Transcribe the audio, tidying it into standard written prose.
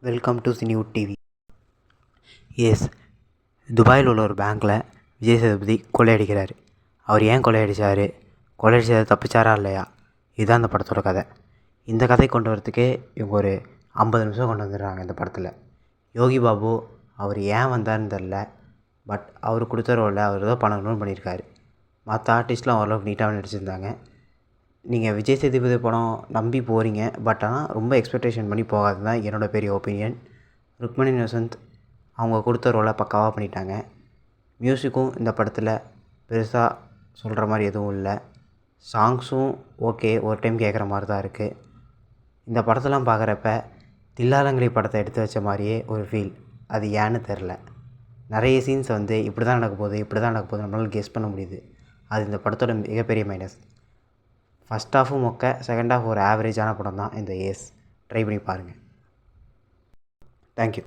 Welcome to Cinewood TV. Yes, துபாயில் உள்ள ஒரு பேங்க்கில் விஜய் சேதுபதி கொள்ளையடிக்கிறார். அவர் ஏன் கொள்ளையடிச்சார், கொள்ளையடிச்சதை தப்பிச்சாரா இல்லையா, இதுதான் இந்த படத்தோட கதை. இந்த கதை கொண்டு வரத்துக்கே இவங்க ஒரு 50 நிமிஷம் கொண்டு வந்துடுறாங்க இந்த படத்தில். யோகி பாபு அவர் ஏன் வந்தார்னு தெரில, பட் அவர் கொடுத்த ரோலில் அவர் ஏதோ பண்ணணும்னு பண்ணியிருக்காரு. மற்ற ஆர்டிஸ்ட்லாம் ஓரளவுக்கு நீட்டாக நடிச்சிருந்தாங்க. நீங்கள் விஜய் சேதுபதி படம் நம்பி போகிறீங்க, பட் ஆனால் ரொம்ப எக்ஸ்பெக்டேஷன் பண்ணி போகாது தான் என்னோடய பெரிய ஒப்பீனியன். ருக்மணி வசந்த் அவங்க கொடுத்த ரோலை பக்காவாக பண்ணிட்டாங்க. மியூசிக்கும் இந்த படத்தில் பெருசாக சொல்கிற மாதிரி எதுவும் இல்லை. சாங்ஸும் ஓகே, ஒரு டைம் கேட்குற மாதிரி தான் இருக்குது. இந்த படத்தெல்லாம் பார்க்குறப்ப தில்லாலங்கடி படத்தை எடுத்து வச்ச மாதிரியே ஒரு ஃபீல். அது ஏன்னு தெரில. நிறைய சீன்ஸ் இப்படி தான் நடக்க போகுது நம்மளால் கெஸ் பண்ண முடியுது. அது இந்த படத்தோட மிகப்பெரிய மைனஸ். ஃபஸ்ட் ஹாஃபும் மொக்க, செகண்ட் ஹாஃப் ஒரு ஆவரேஜான படம் தான் இந்த ஏஸ். ட்ரை பண்ணி பாருங்கள். தேங்க்யூ.